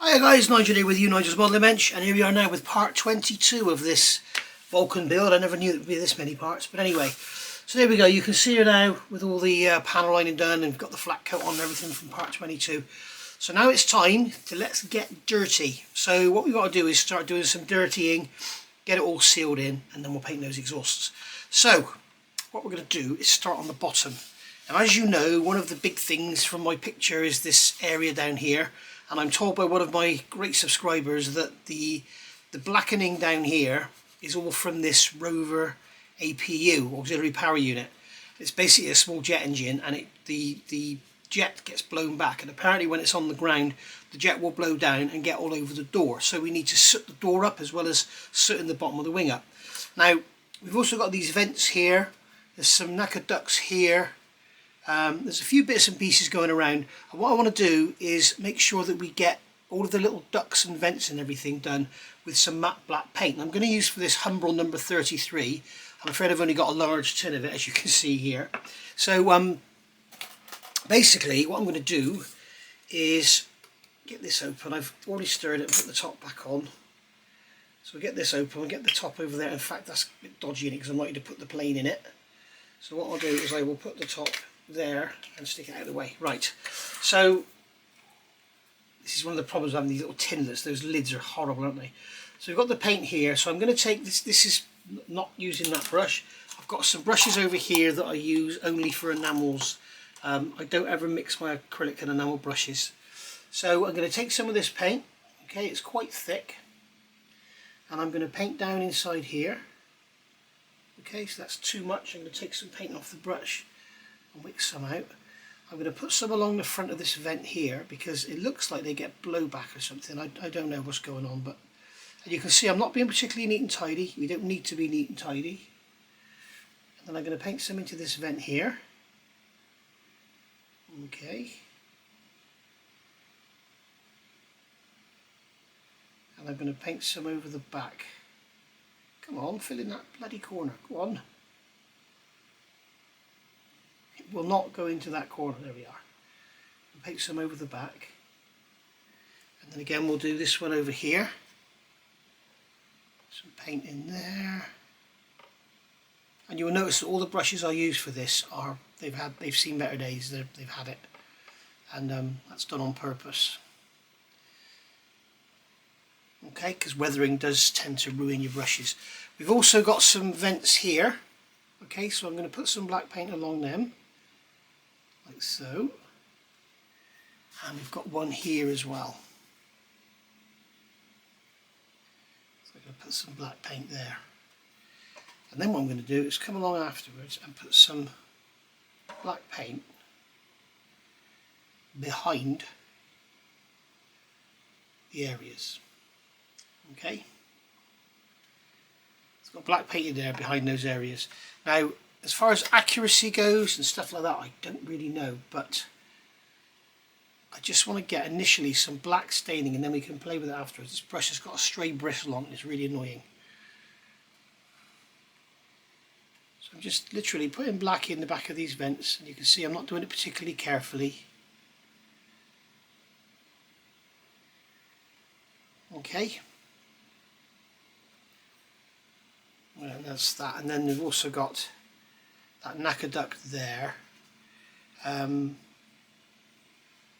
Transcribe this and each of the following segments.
Hi guys, Nigel here with you, Nigel's Modelling Bench, and here we are now with part 22 of this Vulcan build. I never knew it would be this many parts, but anyway. So there we go, you can see her now with all the panel lining done and got the flat coat on and everything from part 22. So now it's time to let's get dirty. So what we've got to do is start doing some dirtying, get it all sealed in, and then we'll paint those exhausts. So what we're going to do is start on the bottom. Now as you know, one of the big things from my picture is this area down here. And I'm told by one of my great subscribers that the blackening down here is all from this Rover APU, Auxiliary Power Unit. It's basically a small jet engine, and the jet gets blown back, and apparently when it's on the ground the jet will blow down and get all over the door. So we need to soot the door up as well as sooting the bottom of the wing up. Now we've also got these vents here, there's some knacker ducts here. There's a few bits and pieces going around, and what I want to do is make sure that we get all of the little ducts and vents and everything done with some matte black paint. I'm going to use for this Humbrol number 33. I'm afraid I've only got a large tin of it, as you can see here. So basically what I'm going to do is get this open. I've already stirred it and put the top back on. So we'll get this open, we'll get the top over there. In fact, that's a bit dodgy in it because I'm likely to put the plane in it. So what I'll do is I will put the top there and stick it out of the way. Right, so this is one of the problems of having these little tinlets. Those lids are horrible, aren't they? So we've got the paint here, so I'm going to take this. This is not using that brush. I've got some brushes over here that I use only for enamels. I don't ever mix my acrylic and enamel brushes. So I'm going to take some of this paint. Okay, it's quite thick, and I'm going to paint down inside here. Okay, so that's too much. I'm going to take some paint off the brush and mix some out. I'm going to put some along the front of this vent here because it looks like they get blowback or something. I don't know what's going on, but and you can see I'm not being particularly neat and tidy. We don't need to be neat and tidy. And then I'm going to paint some into this vent here. Okay. And I'm going to paint some over the back. Come on, fill in that bloody corner. Go on. It will not go into that corner. There we are. We'll paint some over the back. And then again we'll do this one over here. Some paint in there. And you will notice that all the brushes I use for this are they've seen better days. They've had it. And that's done on purpose. Okay, because weathering does tend to ruin your brushes. We've also got some vents here. Okay, so I'm going to put some black paint along them, like so. And we've got one here as well. So I'm going to put some black paint there. And then what I'm going to do is come along afterwards and put some black paint behind the areas. Okay, it's got black painted there behind those areas. Now as far as accuracy goes and stuff like that, I don't really know, but I just want to get initially some black staining and then we can play with it afterwards. This brush has got a stray bristle on it, it's really annoying. So I'm just literally putting black in the back of these vents, and you can see I'm not doing it particularly carefully. Okay. Well, that's that, and then we've also got that knacker duct there, and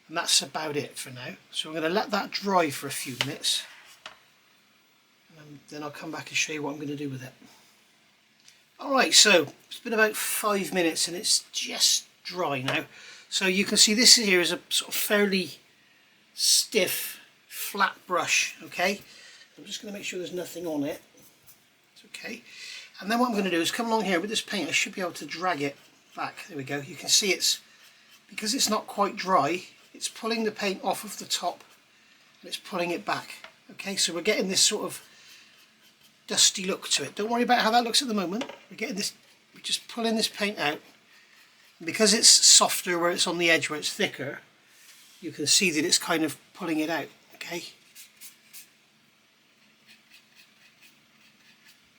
that's about it for now. So I'm going to let that dry for a few minutes, and then I'll come back and show you what I'm going to do with it. Alright, so it's been about 5 minutes and it's just dry now. So you can see this here is a sort of fairly stiff, flat brush. Okay, I'm just going to make sure there's nothing on it. Okay, and then what I'm going to do is come along here with this paint. I should be able to drag it back. There we go. You can see it's, because it's not quite dry, it's pulling the paint off of the top and it's pulling it back. Okay, so we're getting this sort of dusty look to it. Don't worry about how that looks at the moment. We're getting this, we're just pulling this paint out, and because it's softer where it's on the edge, where it's thicker, you can see that it's kind of pulling it out. Okay.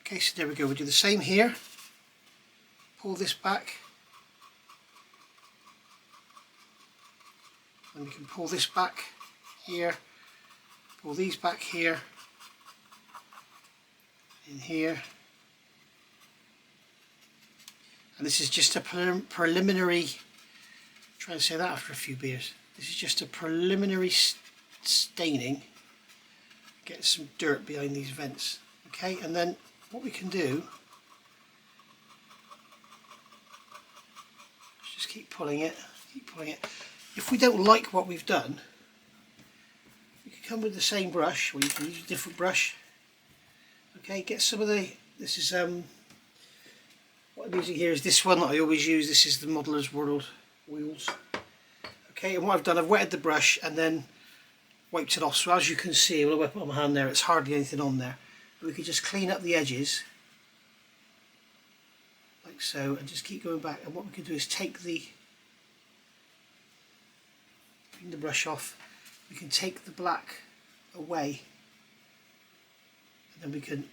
Okay, so there we go. We'll do the same here. Pull this back. And we can pull this back here pull these back here, in here, and this is just a preliminary, trying to say that after a few beers, this is just a preliminary staining, get some dirt behind these vents. Okay, and then what we can do is just keep pulling it. If we don't like what we've done, you can come with the same brush, or you can use a different brush. Okay, get some of the, this is what I'm using here is this one that I always use. This is the Modeller's World wheels. Okay, and what I've done, I've wetted the brush and then wiped it off. So as you can see, when I put my hand there, it's hardly anything on there. And we can just clean up the edges, like so, and just keep going back. And what we can do is take the, clean the brush off. We can take the black away, and then we can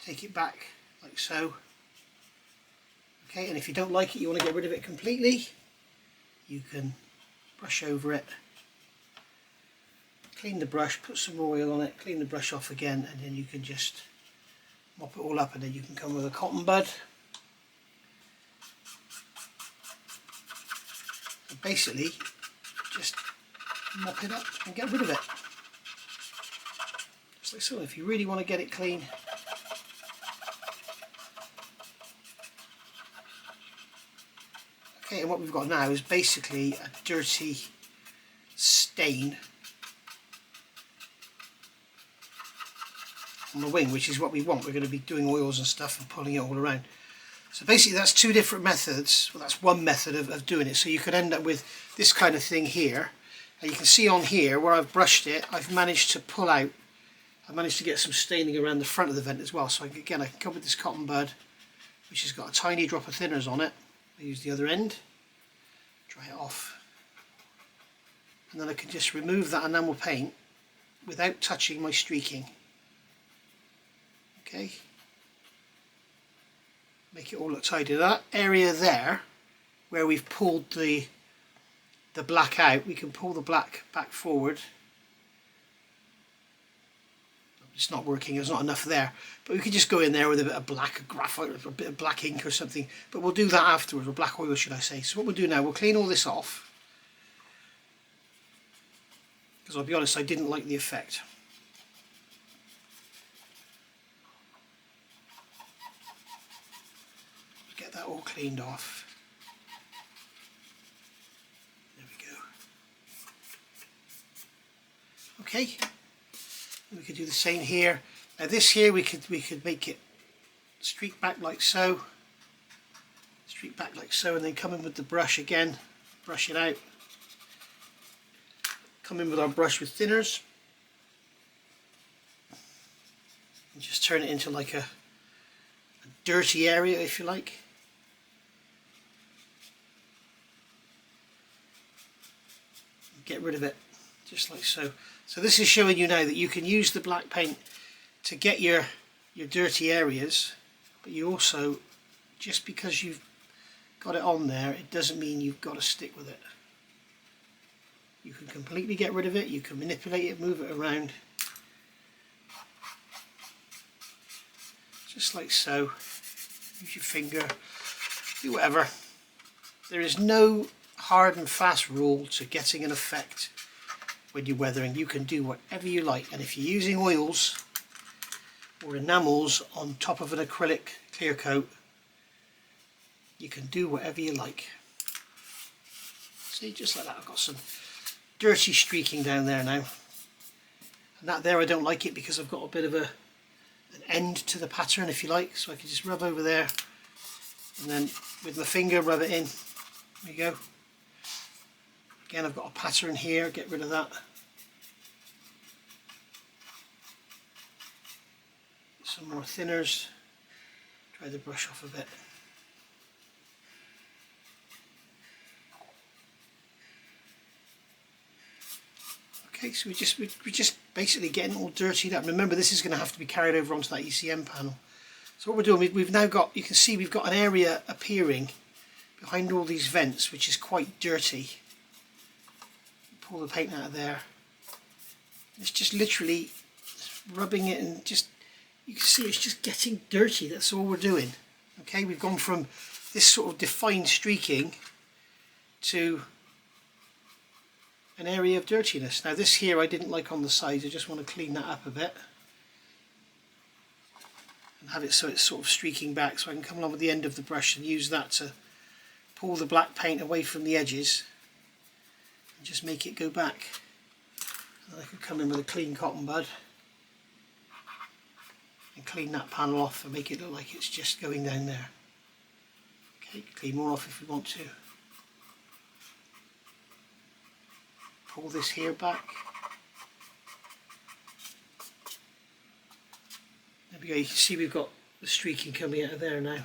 take it back like so. Okay, and if you don't like it, you want to get rid of it completely, you can brush over it, clean the brush, put some more oil on it, clean the brush off again, and then you can just mop it all up, and then you can come with a cotton bud. And basically just mop it up and get rid of it. Just like so, if you really want to get it clean. Okay, and what we've got now is basically a dirty stain on the wing, which is what we want. We're going to be doing oils and stuff and pulling it all around. So basically that's two different methods. Well, that's one method of doing it. So you could end up with this kind of thing here. And you can see on here where I've brushed it, I've managed to pull out, I managed to get some staining around the front of the vent as well. So again, I can come with this cotton bud, which has got a tiny drop of thinners on it. I use the other end, dry it off, and then I can just remove that enamel paint without touching my streaking. Okay, make it all look tidy. That area there where we've pulled the black out, we can pull the black back forward. It's not working, there's not enough there, but we could just go in there with a bit of black graphite or a bit of black ink or something, but we'll do that afterwards, or black oil should I say. So what we'll do now, we'll clean all this off, because I'll be honest, I didn't like the effect. Get that all cleaned off. There we go. Okay. We could do the same here. Now this here we could make it streak back like so, and then come in with the brush again, brush it out. Come in with our brush with thinners, and just turn it into like a dirty area, if you like. Get rid of it, just like so. So this is showing you now that you can use the black paint to get your dirty areas, but you also, just because you've got it on there, it doesn't mean you've got to stick with it. You can completely get rid of it, you can manipulate it, move it around, just like so. Use your finger, do whatever. There is no hard and fast rule to getting an effect when you're weathering. You can do whatever you like, and if you're using oils or enamels on top of an acrylic clear coat, you can do whatever you like. See, just like that. I've got some dirty streaking down there now, and that there I don't like it because I've got a bit of an end to the pattern, if you like, so I can just rub over there and then with my finger rub it in. There you go. Again, I've got a pattern here, get rid of that. Some more thinners, dry the brush off a bit. Okay, so we're just basically getting all dirtied up. Remember, this is going to have to be carried over onto that ECM panel. So what we're doing, we've now got, you can see we've got an area appearing behind all these vents which is quite dirty. Pull the paint out of there, It's just literally rubbing it, and just, you can see it's just getting dirty. That's all we're doing. Okay, we've gone from this sort of defined streaking to an area of dirtiness. Now this here I didn't like on the sides. I just want to clean that up a bit and have it so it's sort of streaking back, so I can come along with the end of the brush and use that to pull the black paint away from the edges and just make it go back. And I could come in with a clean cotton bud and clean that panel off and make it look like it's just going down there. Okay, clean more off if we want to. Pull this here back. There we go, you can see we've got the streaking coming out of there now.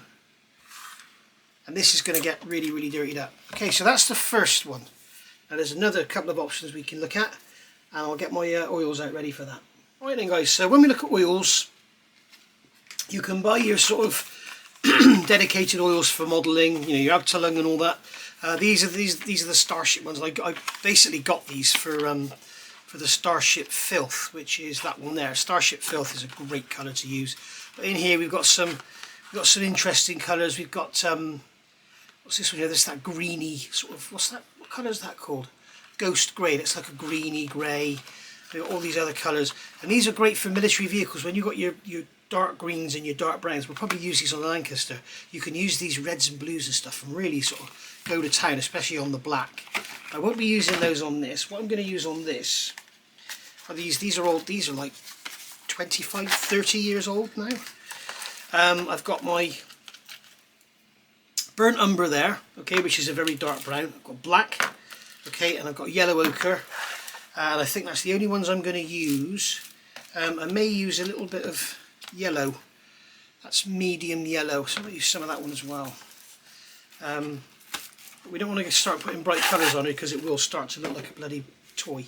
And this is going to get really, really dirtied up. Okay, so that's the first one. Now there's another couple of options we can look at, and I'll get my oils out ready for that. Right then guys, so when we look at oils, you can buy your sort of dedicated oils for modelling, you know, your Abteilung and all that. These are the Starship ones. I basically got these for the Starship Filth, which is that one there. Starship Filth is a great colour to use. But in here we've got some interesting colours. We've got what's this one here? This that greeny sort of, what's that? What colour is that called? Ghost grey. It's like a greeny grey. We've got all these other colours, and these are great for military vehicles. When you've got your dark greens and your dark browns, we'll probably use these on Lancaster. You can use these reds and blues and stuff and really sort of go to town, especially on the black. I won't be using those on this. What I'm going to use on this are these are like 25, 30 years old now. I've got my burnt umber there, okay, which is a very dark brown. I've got black, okay, and I've got yellow ochre, and I think that's the only ones I'm going to use. I may use a little bit of yellow. That's medium yellow, so I'm going to use some of that one as well. But we don't want to start putting bright colours on it because it will start to look like a bloody toy.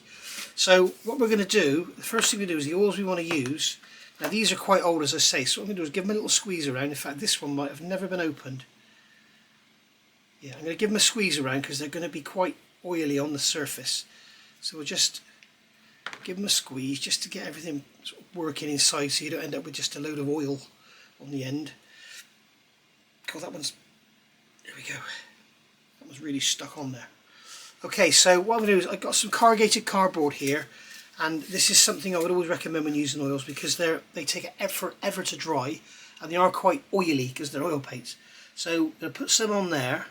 So what we're going to do, the first thing we do is the oils we want to use. Now these are quite old, as I say, so what I'm going to do is give them a little squeeze around. In fact, this one might have never been opened. Yeah, I'm going to give them a squeeze around because they're going to be quite oily on the surface. So we'll just give them a squeeze just to get everything sort of working inside, so you don't end up with just a load of oil on the end. God, that one's, there we go. That was really stuck on there. Okay, so what I'm going to do is I've got some corrugated cardboard here, and this is something I would always recommend when using oils because they take forever to dry, and they are quite oily because they're oil paints. So I'm going to put some on there,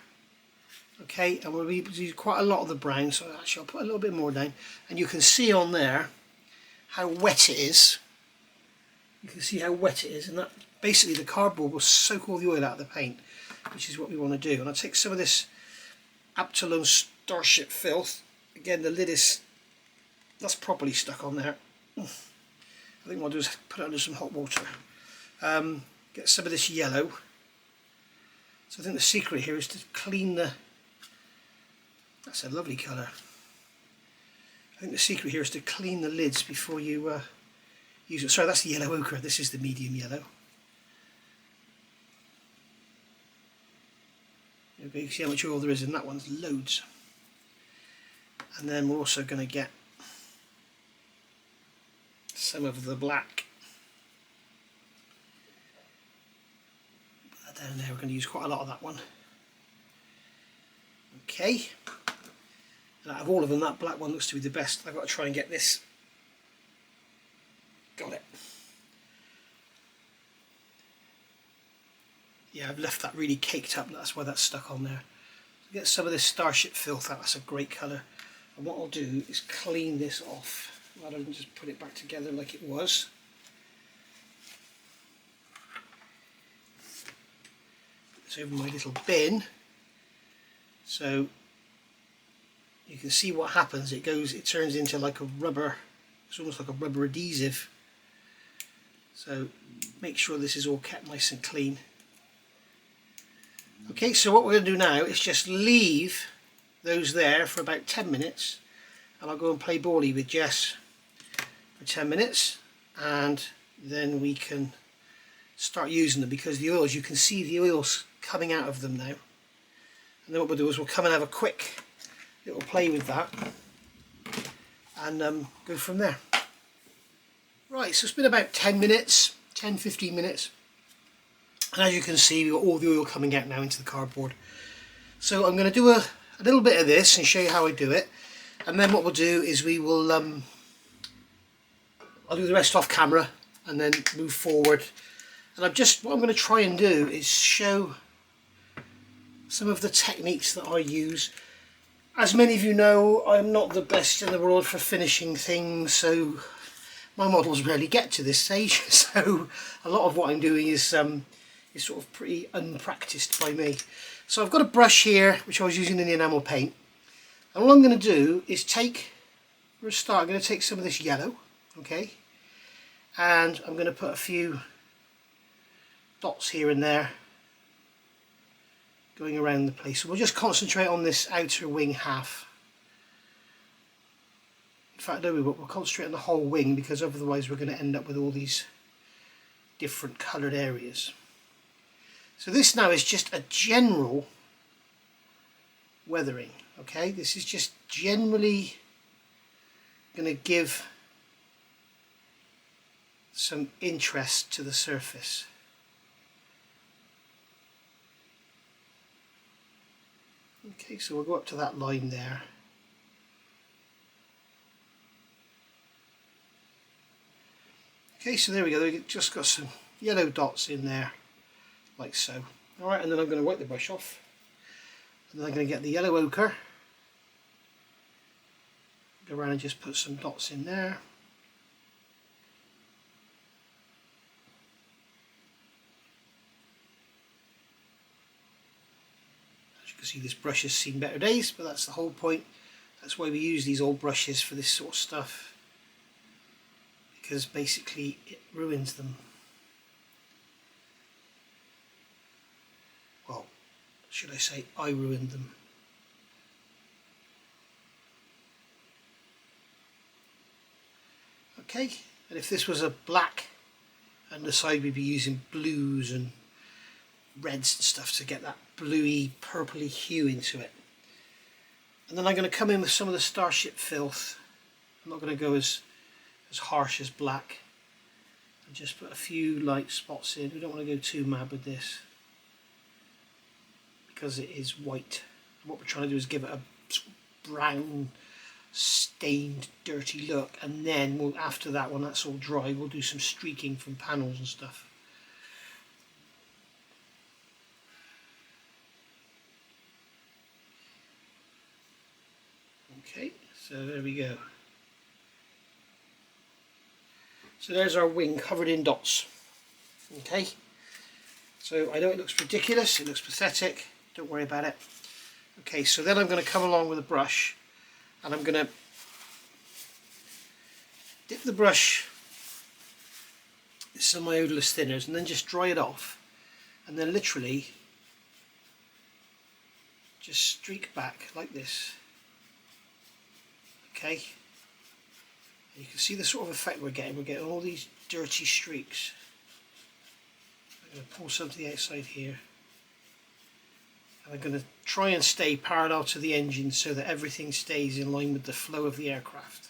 okay, and we'll be able to use quite a lot of the brown, so actually I'll put a little bit more down, and you can see on there how wet it is. You can see how wet it is, and that basically the cardboard will soak all the oil out of the paint, which is what we want to do. And I'll take some of this Abteilung Starship Filth. Again, the lid is, that's properly stuck on there. I think what I'll do is put it under some hot water. Get some of this yellow. So I think the secret here is to clean the, that's a lovely colour. I think the secret here is to clean the lids before you use it. Sorry, that's the yellow ochre, this is the medium yellow. Okay, you can see how much oil there is in that one, there's loads. And then we're also going to get some of the black. Put that down there, we're going to use quite a lot of that one. Okay, and out of all of them, that black one looks to be the best. I've got to try and get this. Got it. Yeah, I've left that really caked up, that's why that's stuck on there. Get some of this Starship Filth out, that's a great colour. And what I'll do is clean this off, rather than just put it back together like it was. Put this over my little bin. So you can see what happens, it turns into like a rubber, it's almost like a rubber adhesive. So make sure this is all kept nice and clean. Okay, so what we're going to do now is just leave those there for about 10 minutes, and I'll go and play bally with Jess for 10 minutes, and then we can start using them, because the oils, you can see the oils coming out of them now. And then what we'll do is we'll come and have a quick little play with that and go from there. Right, so it's been about 10 minutes, 10-15 minutes. And as you can see, we've got all the oil coming out now into the cardboard. So I'm going to do a little bit of this and show you how I do it. And then what we'll do is we will, I'll do the rest off camera and then move forward. And what I'm going to try and do is show some of the techniques that I use. As many of you know, I'm not the best in the world for finishing things, so my models rarely get to this stage. So a lot of what I'm doing is sort of pretty unpracticed by me. So I've got a brush here which I was using in the enamel paint, and all I'm going to do is for a start, I'm going to take some of this yellow, okay, and I'm going to put a few dots here and there going around the place. So we'll just concentrate on this outer wing half. In fact, no, we won't. We'll concentrate on the whole wing, because otherwise we're going to end up with all these different coloured areas. So this now is just a general weathering, okay? This is just generally going to give some interest to the surface. Okay, so we'll go up to that line there. Okay, so there we go. We've just got some yellow dots in there, like so. Alright, and then I'm going to wipe the brush off. And then I'm going to get the yellow ochre. Go around and just put some dots in there. As you can see, this brush has seen better days, but that's the whole point. That's why we use these old brushes for this sort of stuff, because basically it ruins them. Well, should I say I ruined them. Okay, and if this was a black underside, we'd be using blues and reds and stuff to get that bluey, purpley hue into it. And then I'm going to come in with some of the Starship filth. I'm not going to go as harsh as black, and just put a few light spots in. We don't want to go too mad with this because it is white. What we're trying to do is give it a brown, stained, dirty look, and then after that, when that's all dry, we'll do some streaking from panels and stuff. Okay, so there we go. So there's our wing covered in dots. Okay, so I know it looks ridiculous, it looks pathetic, don't worry about it. Okay, so then I'm going to come along with a brush, and I'm going to dip the brush in some of my odourless thinners and then just dry it off, and then literally just streak back like this. Okay, you can see the sort of effect we're getting. We're getting all these dirty streaks. I'm going to pull some to the outside here, and I'm going to try and stay parallel to the engine so that everything stays in line with the flow of the aircraft.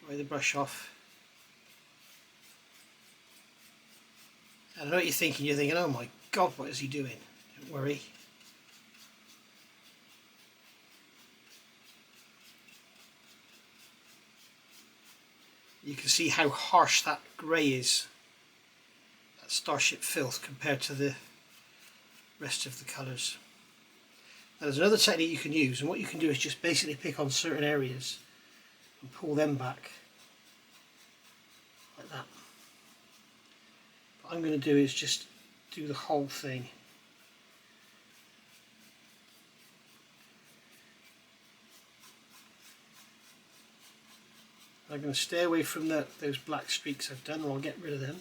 Dry the brush off. And I know what you're thinking. You're thinking, oh my God, what is he doing? Don't worry. You can see how harsh that grey is, that Starship filth, compared to the rest of the colours. Now there's another technique you can use, and what you can do is just basically pick on certain areas and pull them back like that. What I'm going to do is just do the whole thing. I'm going to stay away from those black streaks I've done, or I'll get rid of them.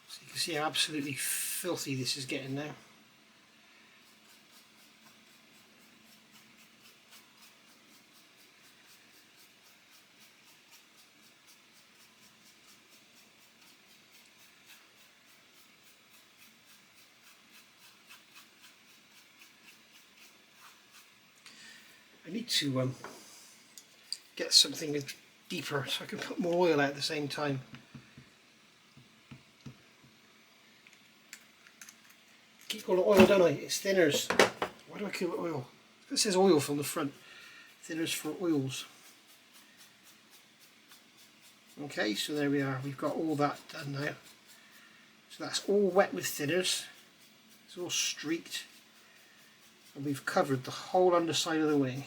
So you can see how absolutely filthy this is getting now. I need to get something deeper so I can put more oil out at the same time. Keep all the oil, don't I? It's thinners. Why do I keep oil? It says oil from the front. Thinners for oils. Okay, so there we are. We've got all that done now. So that's all wet with thinners. It's all streaked. And we've covered the whole underside of the wing.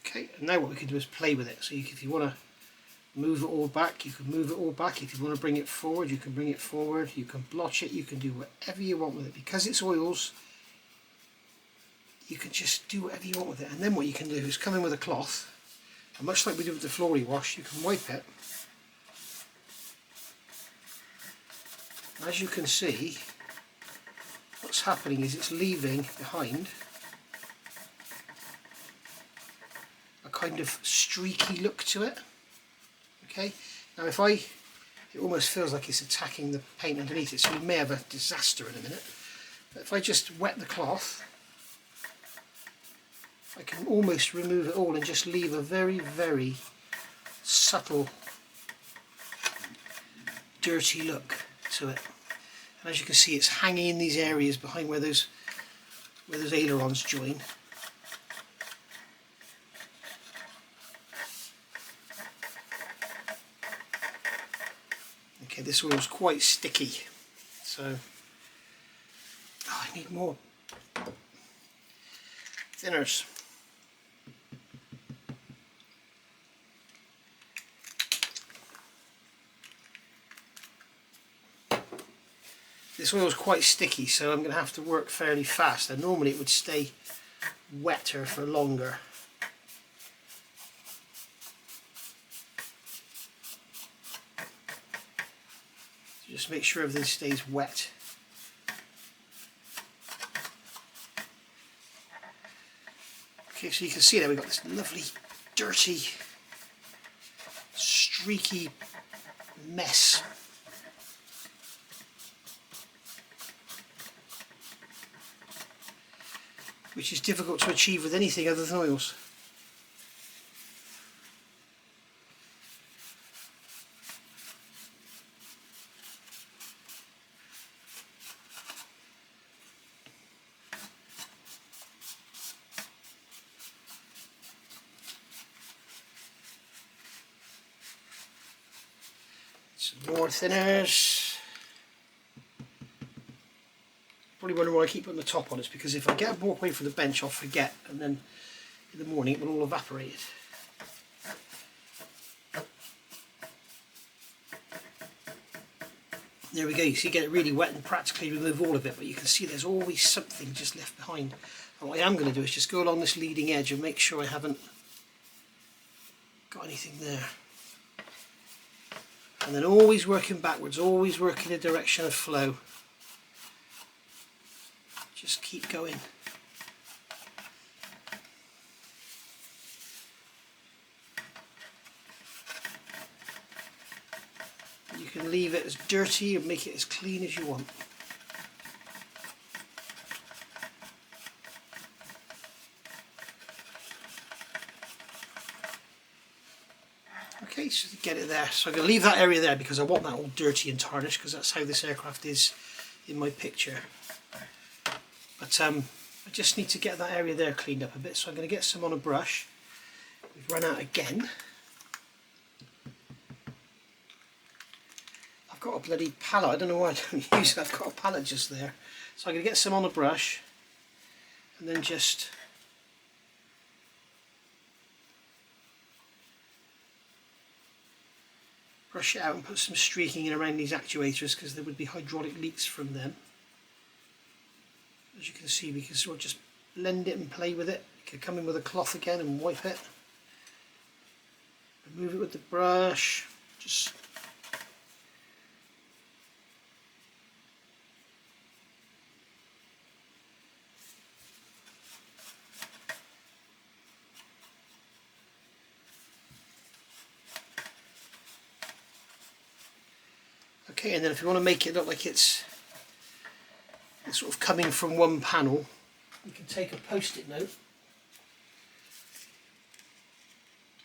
Okay, and now what we can do is play with it. So if you want to move it all back, you can move it all back. If you want to bring it forward, you can bring it forward. You can blotch it, you can do whatever you want with it. Because it's oils, you can just do whatever you want with it. And then what you can do is come in with a cloth, and much like we do with the floor wash, you can wipe it. As you can see, what's happening is it's leaving behind a kind of streaky look to it. Okay, now it almost feels like it's attacking the paint underneath it, so we may have a disaster in a minute. But if I just wet the cloth, I can almost remove it all and just leave a very, very subtle, dirty look to it. And as you can see, it's hanging in these areas behind where those ailerons join. Okay, this oil's quite sticky, so I need more thinners. This oil is quite sticky, so I'm going to have to work fairly fast, and normally it would stay wetter for longer. So just make sure everything stays wet. Okay, so you can see there we've got this lovely, dirty, streaky mess. Which is difficult to achieve with anything other than oils. Some more thinners. Probably wondering why I keep putting the top on. It's because if I get a walk away from the bench, I'll forget, and then in the morning it will all evaporate. There we go. You see, get it really wet and practically remove all of it, but you can see there's always something just left behind. And what I am going to do is just go along this leading edge and make sure I haven't got anything there. And then always working backwards, always working in the direction of flow. Just keep going. You can leave it as dirty and make it as clean as you want. Okay, so to get it there. So I'm going to leave that area there because I want that all dirty and tarnished, because that's how this aircraft is in my picture. But I just need to get that area there cleaned up a bit, so I'm going to get some on a brush. We've run out again. I've got a bloody palette, I don't know why I don't use it, I've got a palette just there. So I'm going to get some on a brush and then just brush it out and put some streaking in around these actuators, because there would be hydraulic leaks from them. As you can see, we can sort of just blend it and play with it. You can come in with a cloth again and wipe it. Remove it with the brush. Just Okay, and then if you want to make it look like it's sort of coming from one panel, you can take a post-it note,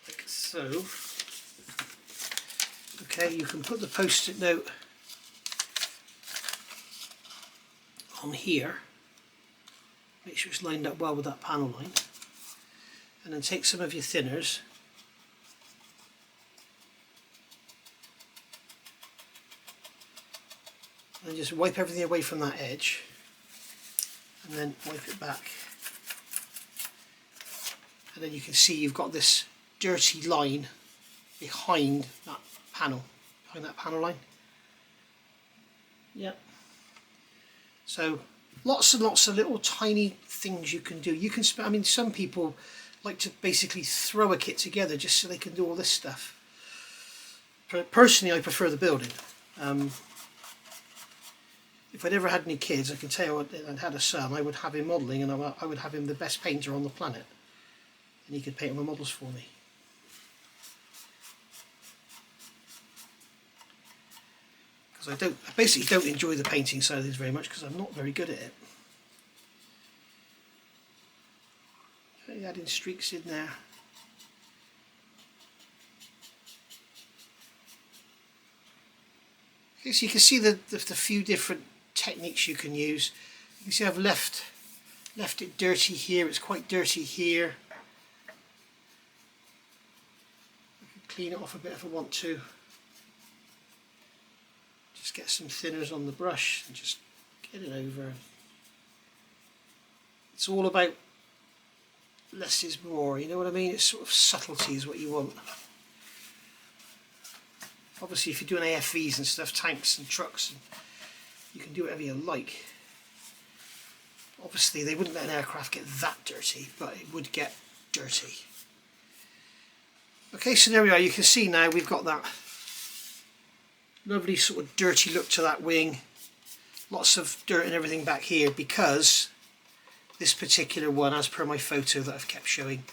like so. Okay, you can put the post-it note on here, make sure it's lined up well with that panel line, and then take some of your thinners and just wipe everything away from that edge, and then wipe it back, and then you can see you've got this dirty line behind that panel, line. Yep. So lots and lots of little tiny things you can do. You can I mean, some people like to basically throw a kit together just so they can do all this stuff. Personally, I prefer the building. If I'd ever had any kids, I can tell you I'd had a son, I would have him modelling, and I would have him the best painter on the planet, and he could paint all my models for me. Because I basically don't enjoy the painting side of things very much because I'm not very good at it. Okay, adding streaks in there. Okay, so you can see the few different techniques you can use. You can see I've left it dirty here, it's quite dirty here. I can clean it off a bit if I want to. Just get some thinners on the brush and just get it over. It's all about less is more, you know what I mean? It's sort of subtlety is what you want. Obviously if you're doing AFVs and stuff, tanks and trucks, and you can do whatever you like. Obviously they wouldn't let an aircraft get that dirty, but it would get dirty. Okay, so there we are. You can see now we've got that lovely sort of dirty look to that wing. Lots of dirt and everything back here because this particular one, as per my photo that I've kept showing,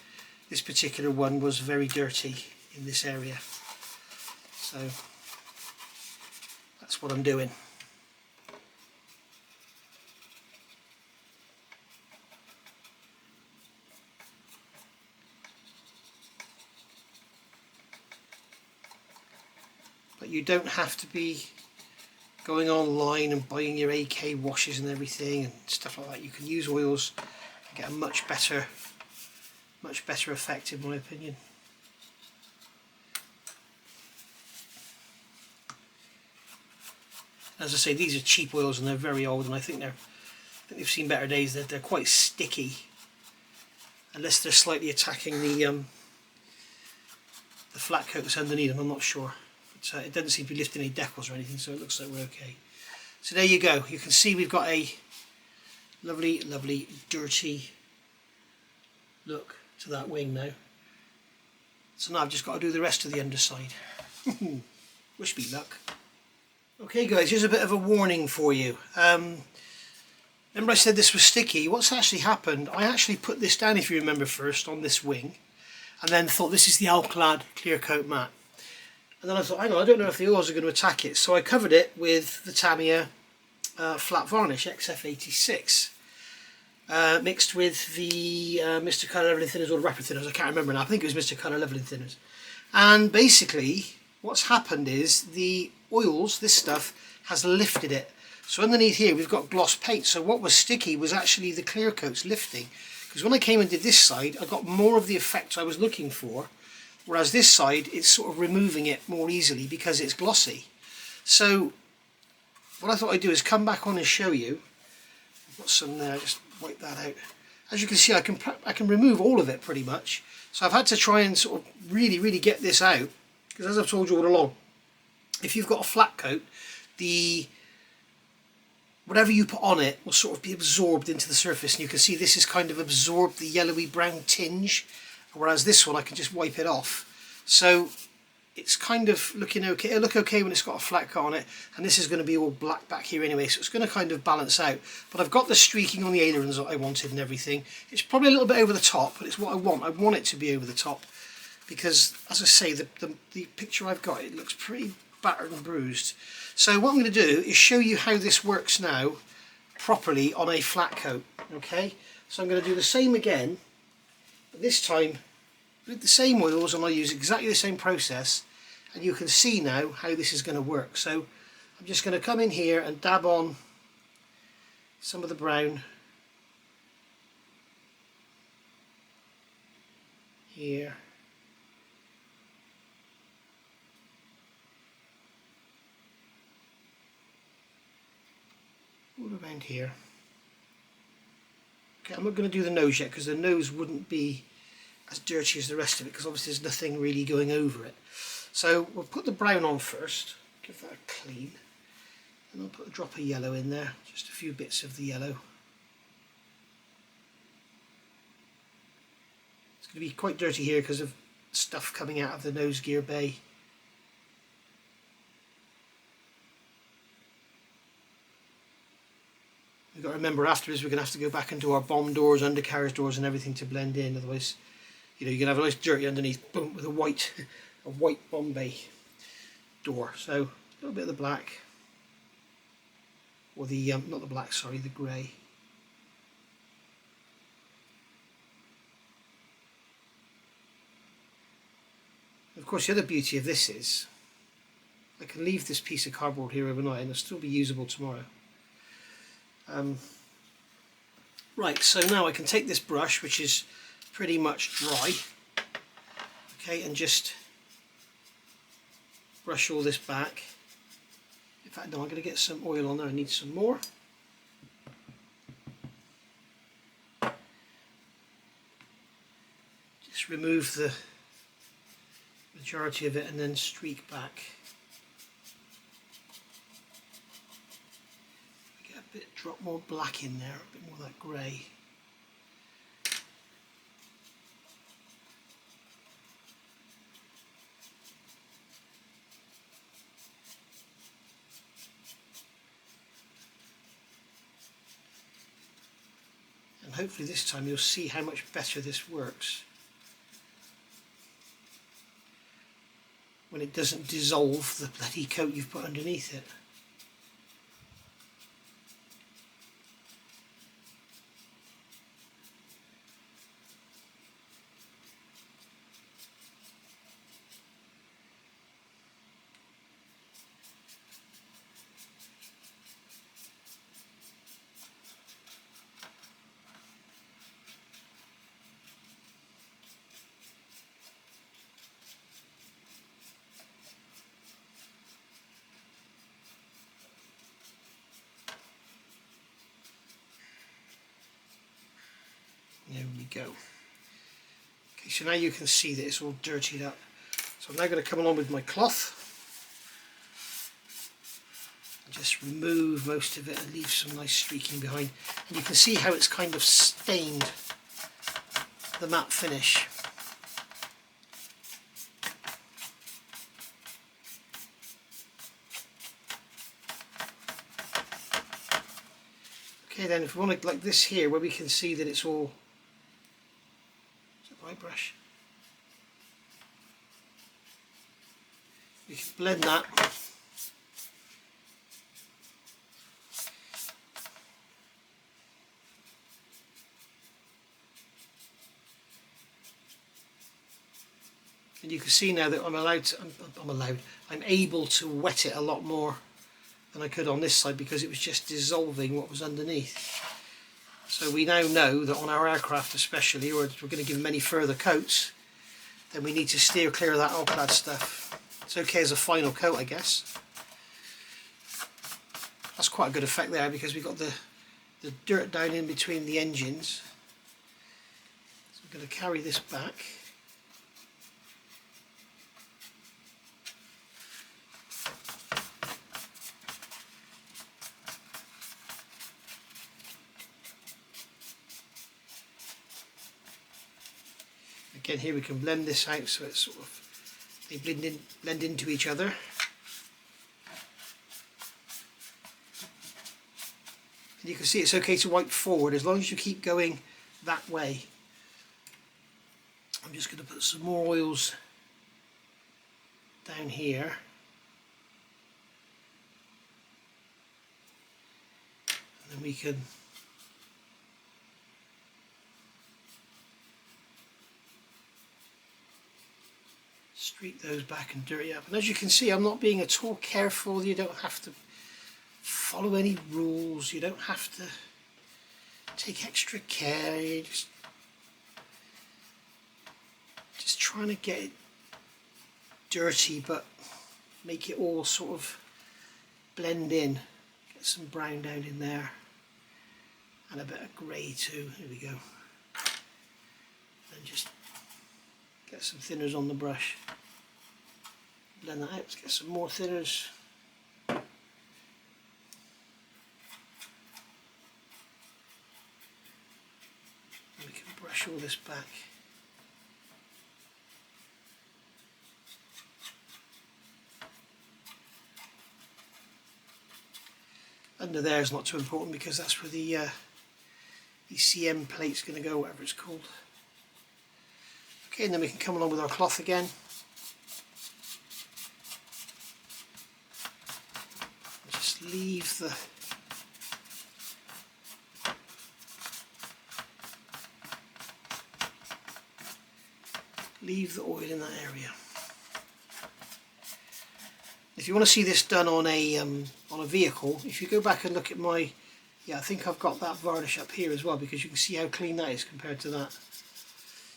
this particular one was very dirty in this area. So that's what I'm doing. But you don't have to be going online and buying your AK washes and everything and stuff like that. You can use oils and get a much better effect, in my opinion. As I say, these are cheap oils and they're very old, and I think they've seen better days. They're quite sticky, unless they're slightly attacking the flat coat that's underneath them. I'm not sure. It doesn't seem to be lifting any decals or anything, so it looks like we're okay. So there you go. You can see we've got a lovely, lovely, dirty look to that wing now. So now I've just got to do the rest of the underside. Wish me luck. Okay guys, here's a bit of a warning for you. Remember I said this was sticky? What's actually happened, I actually put this down, if you remember, first on this wing, and then thought this is the Alclad clear coat matte. And then I thought, hang on, I don't know if the oils are going to attack it. So I covered it with the Tamiya flat varnish XF86, mixed with the Mr. Colour Leveling Thinners or the Rapid Thinners. I can't remember now. I think it was Mr. Colour Leveling Thinners. And basically, what's happened is the oils, this stuff, has lifted it. So underneath here, we've got gloss paint. So what was sticky was actually the clear coats lifting. Because when I came and did this side, I got more of the effect I was looking for. Whereas this side, it's sort of removing it more easily because it's glossy. So what I thought I'd do is come back on and show you. I've got some there, just wipe that out. As you can see, I can remove all of it pretty much. So I've had to try and sort of really get this out, because as I've told you all along, if you've got a flat coat, whatever you put on it will sort of be absorbed into the surface, and you can see this has kind of absorbed the yellowy brown tinge. Whereas this one I can just wipe it off. So it's kind of looking okay. It'll look okay when it's got a flat coat on it, and this is going to be all black back here anyway, so it's going to kind of balance out. But I've got the streaking on the ailerons that I wanted and everything. It's probably a little bit over the top, but it's what I want. I want it to be over the top because, as I say, the picture I've got, it looks pretty battered and bruised. So what I'm going to do is show you how this works now properly on a flat coat. Okay, so I'm going to do the same again, but this time with the same oils, and I'll use exactly the same process, and you can see now how this is going to work. So I'm just going to come in here and dab on some of the brown here, all around here. Okay, I'm not going to do the nose yet because the nose wouldn't be as dirty as the rest of it, because obviously there's nothing really going over it. So we'll put the brown on first, give that a clean, and I'll put a drop of yellow in there, just a few bits of the yellow. It's going to be quite dirty here because of stuff coming out of the nose gear bay. We've got to remember afterwards we're going to have to go back and do our bomb doors, undercarriage doors and everything to blend in, otherwise you're going to have a nice dirty underneath, boom, with a white bomb bay door. So a little bit of the black, or the not the black, sorry, the grey. Of course, the other beauty of this is I can leave this piece of cardboard here overnight and it'll still be usable tomorrow. Right, so now I can take this brush, which is pretty much dry, okay, and just brush all this back. In fact, no, I'm going to get some oil on there. I need some more. Just remove the majority of it and then streak back. Get a bit, drop more black in there, a bit more of that grey. And hopefully this time you'll see how much better this works when it doesn't dissolve the bloody coat you've put underneath it. There we go. Okay, so now you can see that it's all dirtied up. So I'm now going to come along with my cloth and just remove most of it and leave some nice streaking behind. And you can see how it's kind of stained the matte finish. Okay, then if we want to, like this here, where we can see that it's all, brush. We can blend that. And you can see now that I'm able to wet it a lot more than I could on this side, because it was just dissolving what was underneath. So we now know that on our aircraft especially, or if we're going to give them any further coats, then we need to steer clear of that Alclad stuff. It's okay as a final coat, I guess. That's quite a good effect there, because we've got the dirt down in between the engines. So we're going to carry this back. Again, here we can blend this out so it's sort of, they blend into each other. And you can see it's okay to wipe forward as long as you keep going that way. I'm just going to put some more oils down here. then we can streak those back and dirty up. And as you can see, I'm not being at all careful. You don't have to follow any rules. You don't have to take extra care. You're just trying to get it dirty, but make it all sort of blend in. Get some brown down in there, and a bit of grey too. There we go. And just get some thinners on the brush. Blend that out. Let's get some more thinners. And we can brush all this back. Under there is not too important because that's where the ECM plate's going to go, whatever it's called. Okay, and then we can come along with our cloth again. Just leave the oil in that area. If you want to see this done on a vehicle, if you go back and look at my, I think I've got that varnish up here as well, because you can see how clean that is compared to that.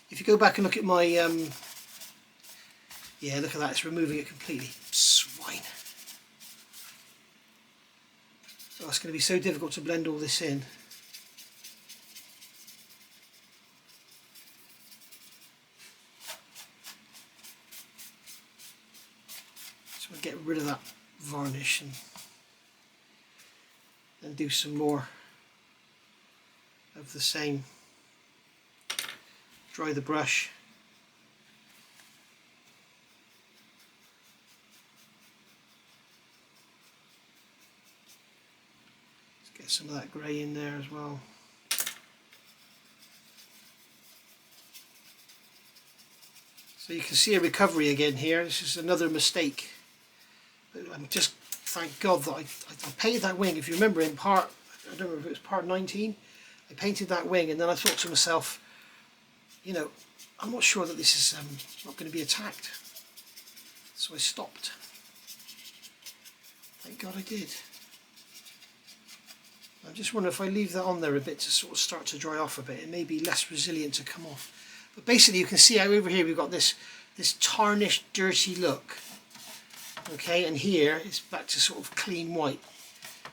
If you go back and look at my, look at that, it's removing it completely. Swine. Oh, it's going to be so difficult to blend all this in. So I'll get rid of that varnish and do some more of the same. Dry the brush. Let's get some of that grey in there as well. So you can see a recovery again here. This is another mistake. I'm just, thank God that I painted that wing. If you remember in part, I don't remember if it was part 19, I painted that wing and then I thought to myself, I'm not sure that this is not going to be attacked. So I stopped. Thank God I did. I'm just wondering if I leave that on there a bit to sort of start to dry off a bit, it may be less resilient to come off. But basically you can see how over here we've got this tarnished, dirty look. Okay, and here it's back to sort of clean white.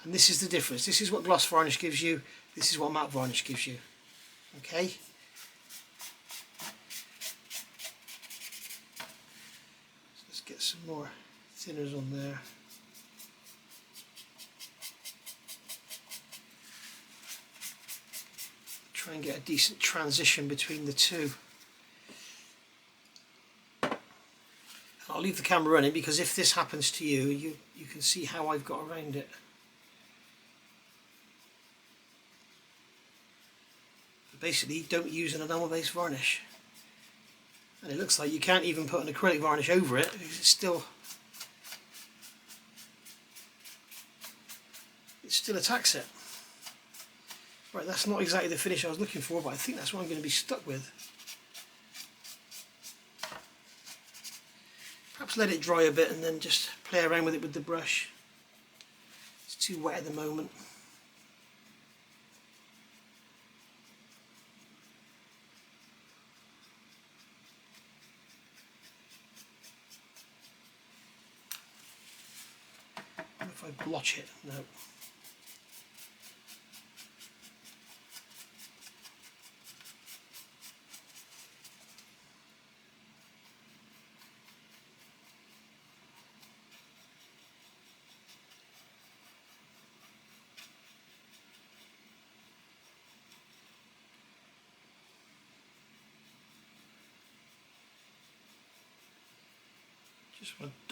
And this is the difference. This is what gloss varnish gives you. This is what matte varnish gives you. Okay. Get some more thinners on there. Try and get a decent transition between the two. I'll leave the camera running because if this happens to you, you can see how I've got around it. But basically, don't use an enamel-based varnish. And it looks like you can't even put an acrylic varnish over it because it still attacks it. Right, that's not exactly the finish I was looking for, but I think that's what I'm going to be stuck with. Perhaps let it dry a bit and then just play around with it with the brush. It's too wet at the moment. If I blotch it, no.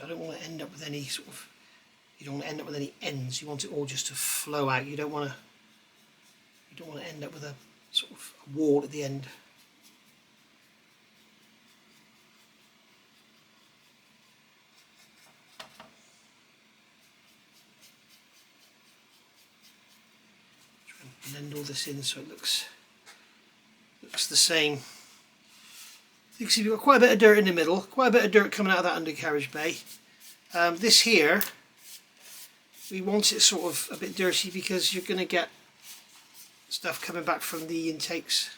I don't want to end up with any sort of, you don't want to end up with any ends. You want it all just to flow out. You don't want to end up with a sort of wall at the end. blend all this in so it looks the same. You can see we've got quite a bit of dirt in the middle, quite a bit of dirt coming out of that undercarriage bay. This here, we want it sort of a bit dirty because you're going to get stuff coming back from the intakes.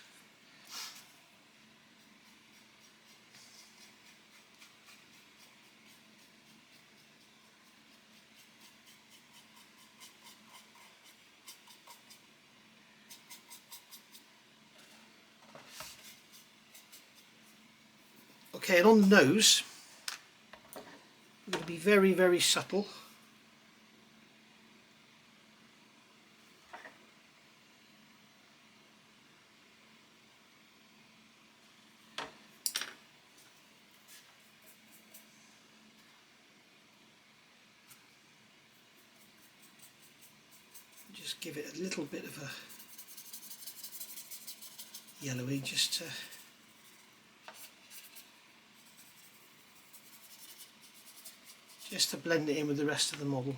Okay, and on the nose, we're going to be very, very subtle. Just give it a little bit of a yellowy, just to blend it in with the rest of the model.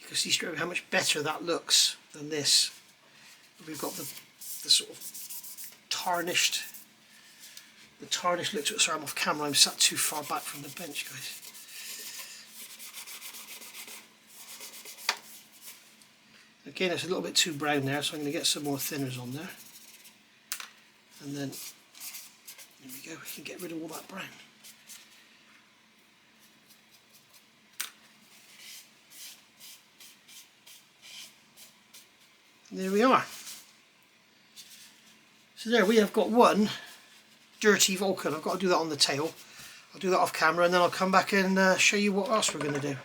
You can see straight away how much better that looks than this. We've got the sort of tarnished look to it. Sorry, I'm off camera, I'm sat too far back from the bench, guys. Again, it's a little bit too brown there, so I'm going to get some more thinners on there. And then, there we go, we can get rid of all that brown. And there we are. So there we have got one dirty Vulcan. I've got to do that on the tail. I'll do that off camera and then I'll come back and show you what else we're going to do.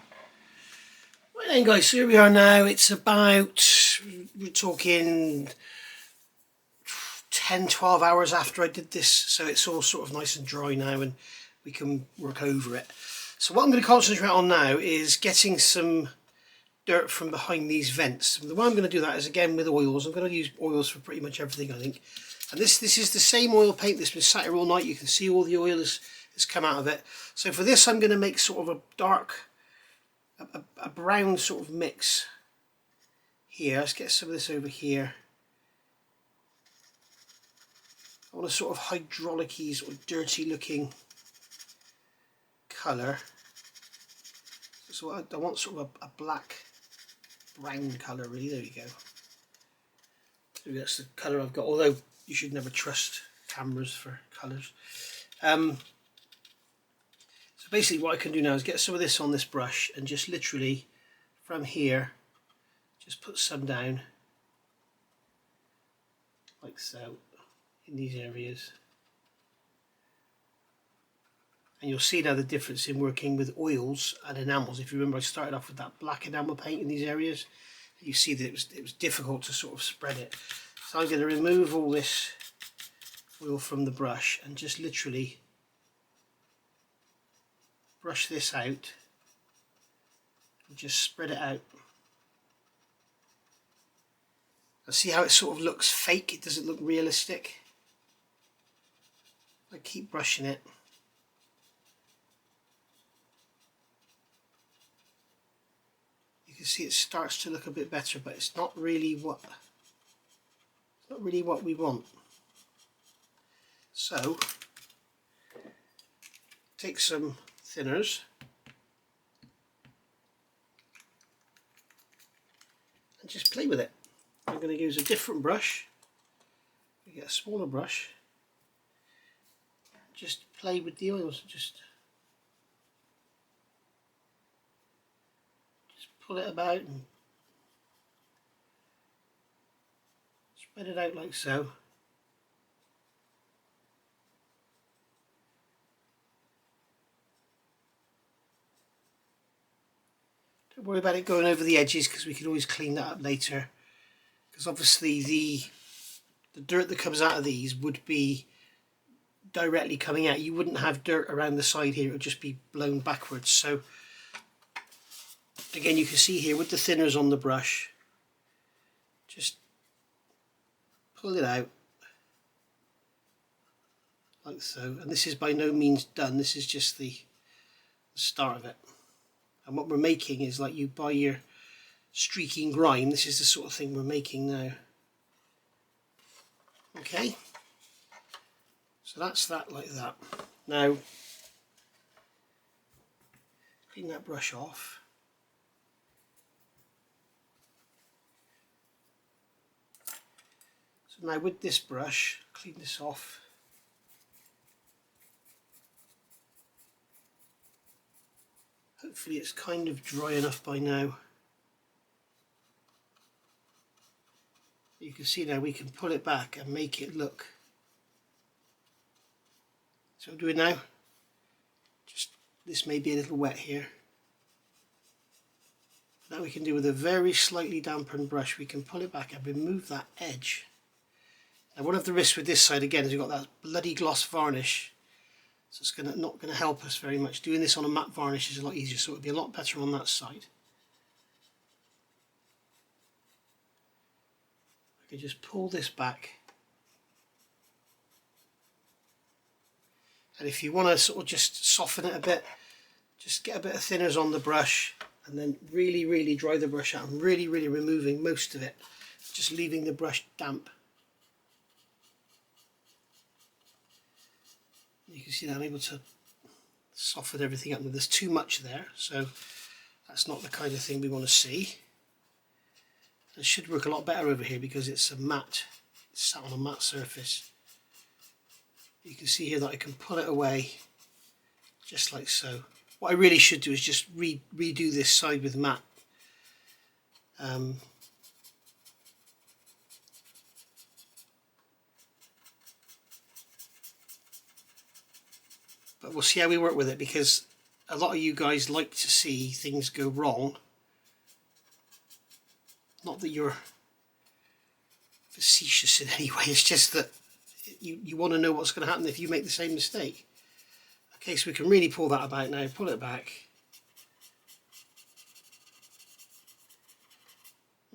Right then guys, so here we are now. It's about, we're talking 10-12 hours after I did this, so it's all sort of nice and dry now and we can work over it. So what I'm going to concentrate on now is getting some dirt from behind these vents. The way I'm going to do that is again with oils. I'm going to use oils for pretty much everything, I think. And this is the same oil paint that's been sat here all night. You can see all the oil has come out of it. So for this I'm going to make sort of a dark, a brown sort of mix here. Let's get some of this over here. I want a sort of hydraulic-y, sort of dirty looking colour. So I want sort of a black brown colour really. There you go. So that's the colour I've got, although you should never trust cameras for colours. So basically what I can do now is get some of this on this brush and just literally from here just put some down like so in these areas. And you'll see now the difference in working with oils and enamels. If you remember, I started off with that black enamel paint in these areas. You see that it was difficult to sort of spread it. So I'm going to remove all this oil from the brush and just literally brush this out and just spread it out. And see how it sort of looks fake? It doesn't look realistic. I keep brushing it. You can see it starts to look a bit better, but it's not really what we want. So take some thinners and just play with it. I'm going to use a different brush. We get a smaller brush. Just play with the oils. Just pull it about and spread it out like so. Don't worry about it going over the edges because we can always clean that up later. Because obviously the the dirt that comes out of these would be directly coming out. You wouldn't have dirt around the side here, it would just be blown backwards. So again, you can see here with the thinners on the brush, just pull it out like so. And this is by no means done, this is just the start of it. And what we're making is, like you buy your streaking grime, this is the sort of thing we're making now. Okay, so that's that, like that. Now clean that brush off. So now with this brush, clean this off. Hopefully it's kind of dry enough by now. You can see now we can pull it back and make it look. So I'll do it now. Just, this may be a little wet here. Now we can do with a very slightly dampened brush, we can pull it back and remove that edge. Now one of the risks with this side again is we've got that bloody gloss varnish. So it's not going to help us very much. Doing this on a matte varnish is a lot easier, so it would be a lot better on that side. I can just pull this back. And if you want to sort of just soften it a bit, just get a bit of thinners on the brush and then really dry the brush out. I'm really removing most of it, just leaving the brush damp. You can see that I'm able to soften everything up. There's too much there, so that's not the kind of thing we want to see. It should work a lot better over here because it's a matte, it's sat on a matte surface. You can see here that I can pull it away just like so. What I really should do is just redo this side with matte. But we'll see how we work with it, because a lot of you guys like to see things go wrong. Not that you're facetious in any way, it's just that you want to know what's going to happen if you make the same mistake. Okay, so we can really pull that about now, pull it back.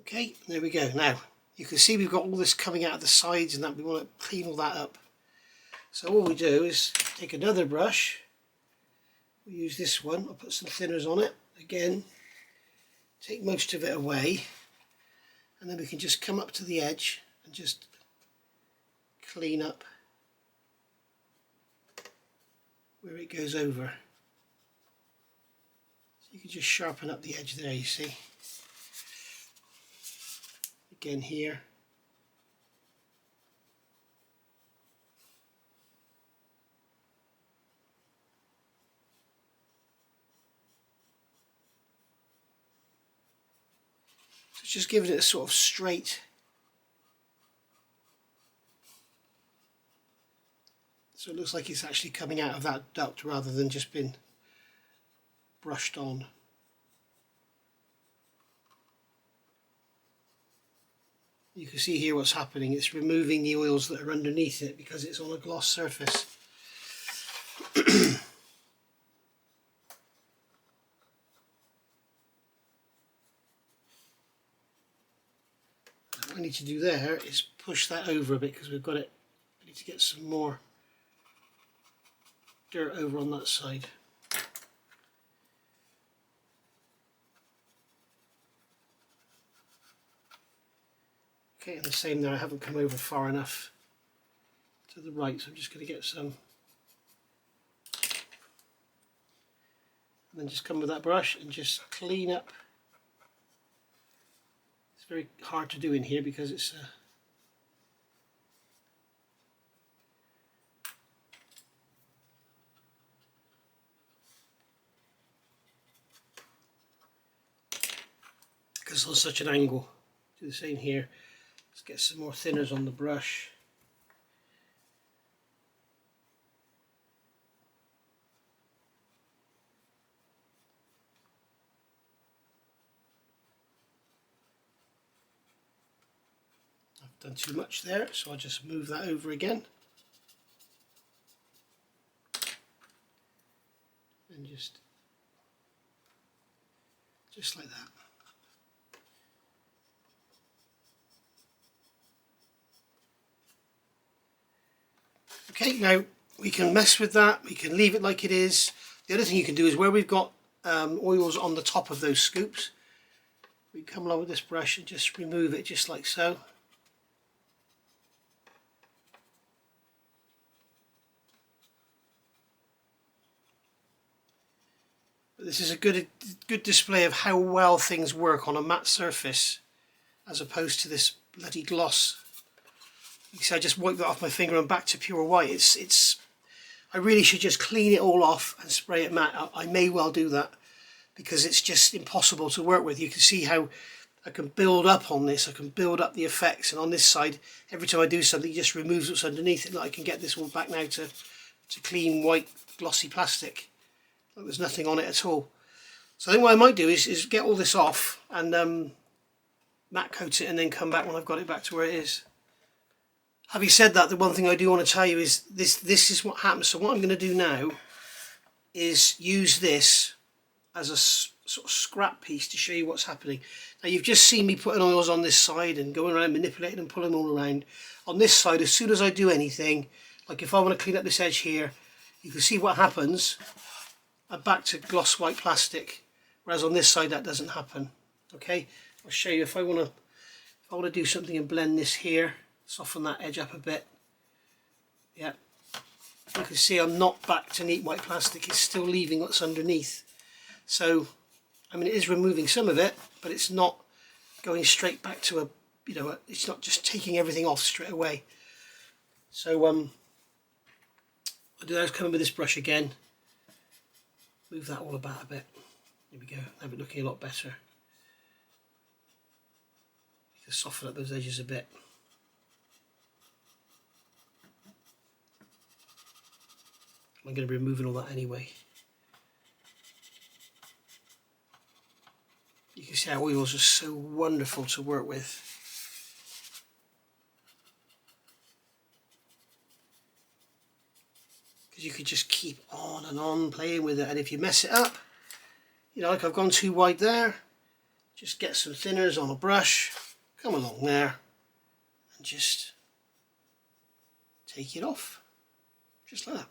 Okay, there we go. Now, you can see we've got all this coming out of the sides and that, we want to clean all that up. So all we do is take another brush, we'll use this one, I'll put some thinners on it, again, take most of it away, and then we can just come up to the edge and just clean up where it goes over. So you can just sharpen up the edge there, you see. Again here. So just giving it a sort of straight. So it looks like it's actually coming out of that duct rather than just been brushed on. You can see here what's happening. It's removing the oils that are underneath it because it's on a gloss surface. What I need to do there is push that over a bit because we've got it. I need to get some more dirt over on that side. Okay, and the same there, I haven't come over far enough to the right, so I'm just going to get some. And then just come with that brush and just clean up. It's very hard to do in here because it's because it's on such an angle. Do the same here. Let's get some more thinners on the brush. I've done too much there, so I'll just move that over again. And just like that. Okay, now we can mess with that, we can leave it like it is. The other thing you can do is where we've got oils on the top of those scoops, we come along with this brush and just remove it just like so. But this is a good display of how well things work on a matte surface as opposed to this bloody gloss. You see, I just wiped that off my finger and back to pure white. I really should just clean it all off and spray it matte. I may well do that because it's just impossible to work with. You can see how I can build up on this, I can build up the effects, and on this side, every time I do something, it just removes what's underneath it. Like I can get this one back now to clean white glossy plastic. Like there's nothing on it at all. So I think what I might do is get all this off and matte coat it and then come back when I've got it back to where it is. Having said that, the one thing I do want to tell you is this is what happens. So what I'm going to do now is use this as a sort of scrap piece to show you what's happening. Now you've just seen me putting oils on this side and going around manipulating and pulling them all around. On this side, as soon as I do anything, like if I want to clean up this edge here, you can see what happens. I'm back to gloss white plastic, whereas on this side that doesn't happen. Okay, I'll show you if I want to do something and blend this here. Soften that edge up a bit. Yeah, you can see I'm not back to neat white plastic, it's still leaving what's underneath. So, I mean, it is removing some of it, but it's not going straight back to it's not just taking everything off straight away. So, I'll do that, come in with this brush again, move that all about a bit. There we go, now we're looking a lot better. You can soften up those edges a bit. I'm going to be removing all that anyway. You can see how oils are so wonderful to work with. Because you could just keep on and on playing with it, and if you mess it up, like I've gone too wide there, just get some thinners on a brush, come along there, and just take it off, just like that.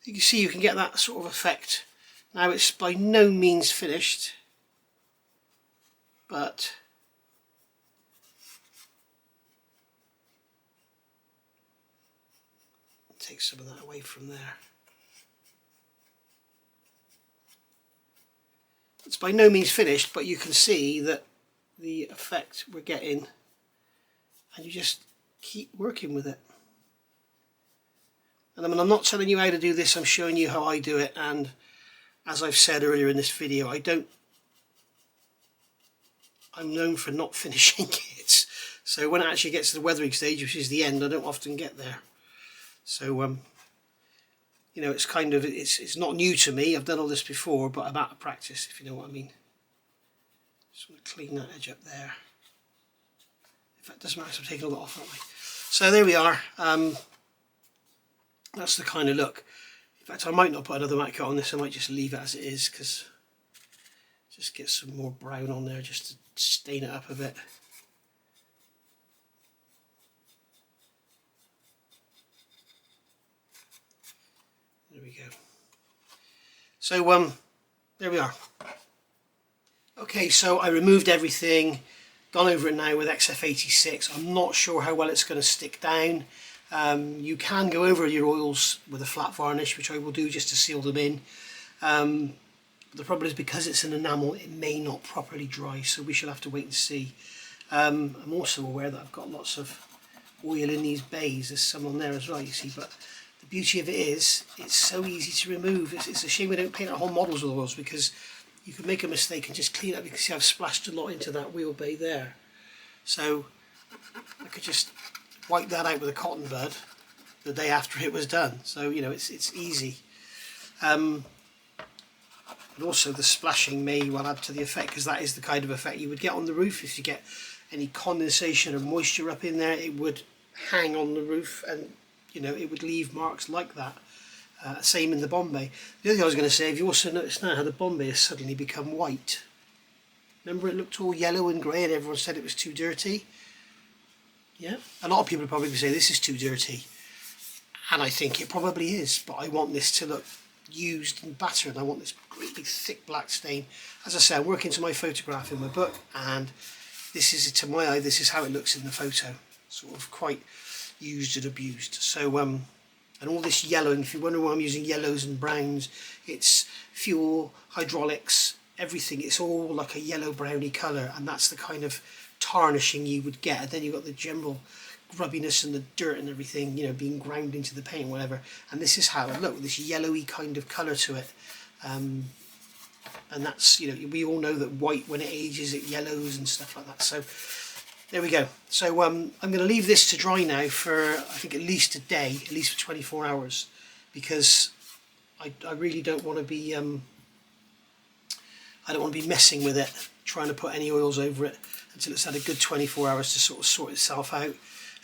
You can see you can get that sort of effect. Now it's by no means finished, but take some of that away from there. It's by no means finished, but you can see that the effect we're getting, and you just keep working with it. And I mean, I'm not telling you how to do this, I'm showing you how I do it, and as I've said earlier in this video, I'm known for not finishing kits. So when it actually gets to the weathering stage, which is the end, I don't often get there. So, it's kind of, it's not new to me, I've done all this before, but I'm out of practice, if you know what I mean. Just want to clean that edge up there. In fact, it doesn't matter, so I'm taking all that off, aren't I? So there we are. That's the kind of look. In fact, I might not put another matte coat on this, I might just leave it as it is, because just get some more brown on there just to stain it up a bit. There we go. So there we are. Okay, so I removed everything, gone over it now with XF86. I'm not sure how well it's going to stick down. You can go over your oils with a flat varnish, which I will do just to seal them in. The problem is because it's an enamel, it may not properly dry, so we shall have to wait and see. I'm also aware that I've got lots of oil in these bays. There's some on there as well, you see, but the beauty of it is it's so easy to remove. It's a shame we don't paint our whole models with oils, because you could make a mistake and just clean up. You can see I've splashed a lot into that wheel bay there. So I could just wipe that out with a cotton bud the day after it was done. So, it's easy. And also the splashing may well add to the effect, because that is the kind of effect you would get on the roof if you get any condensation or moisture up in there, it would hang on the roof, and you know, it would leave marks like that. Same in the Bombay. The other thing I was going to say, have you also noticed now how the Bombay has suddenly become white? Remember it looked all yellow and grey and everyone said it was too dirty? Yeah, a lot of people would probably say this is too dirty, and I think it probably is, but I want this to look used and battered. I want this great big thick black stain. As I say, I'm working to my photograph in my book, and this is, to my eye, this is how it looks in the photo, sort of quite used and abused. So and all this yellowing, if you wonder why I'm using yellows and browns, it's fuel, hydraulics, everything. It's all like a yellow browny colour, and that's the kind of tarnishing you would get. And then you've got the general grubbiness and the dirt and everything, you know, being ground into the paint, whatever. And this is how it looked, with this yellowy kind of colour to it. And that's, you know, we all know that white, when it ages, it yellows and stuff like that. So there we go. So I'm going to leave this to dry now for, I think, at least a day, at least for 24 hours, because I really don't want to be I don't want to be messing with it, trying to put any oils over it until it's had a good 24 hours to sort of sort itself out,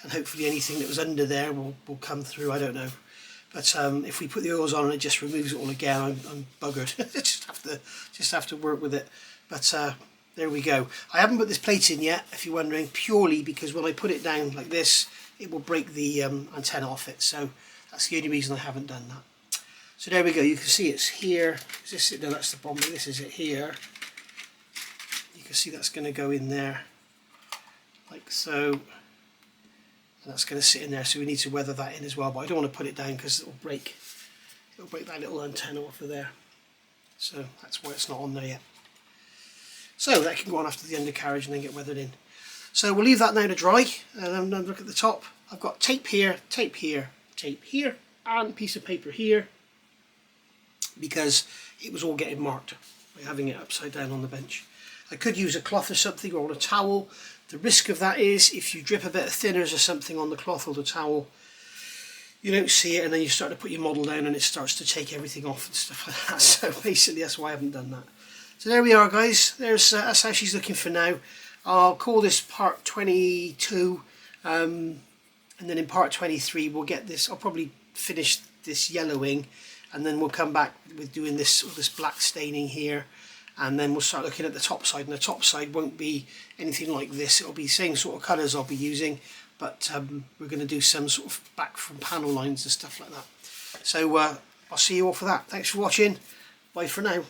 and hopefully anything that was under there will come through. I don't know, but if we put the oils on and it just removes it all again, I'm buggered. just have to work with it. But there we go. I haven't put this plate in yet, if you're wondering, purely because when I put it down like this, it will break the antenna off it. So that's the only reason I haven't done that. So there we go. You can see it's here. Is this it? No, that's the Bombay. This is it here. You can see that's going to go in there, like so. And that's going to sit in there. So we need to weather that in as well. But I don't want to put it down because it'll break. It'll break that little antenna off of there. So that's why it's not on there yet. So that can go on after the undercarriage and then get weathered in. So we'll leave that now to dry, and then look at the top. I've got tape here, tape here, tape here, and a piece of paper here, because it was all getting marked by having it upside down on the bench. I could use a cloth or something, or a towel. The risk of that is if you drip a bit of thinners or something on the cloth or the towel, you don't see it, and then you start to put your model down and it starts to take everything off and stuff like that. So basically that's why I haven't done that. So there we are, guys. That's how she's looking for now. I'll call this part 22, and then in part 23 we'll get this. I'll probably finish this yellowing, and then we'll come back with doing this black staining here, and then we'll start looking at the top side. And the top side won't be anything like this. It'll be the same sort of colours I'll be using, but we're going to do some sort of back from panel lines and stuff like that. So I'll see you all for that. Thanks for watching. Bye for now.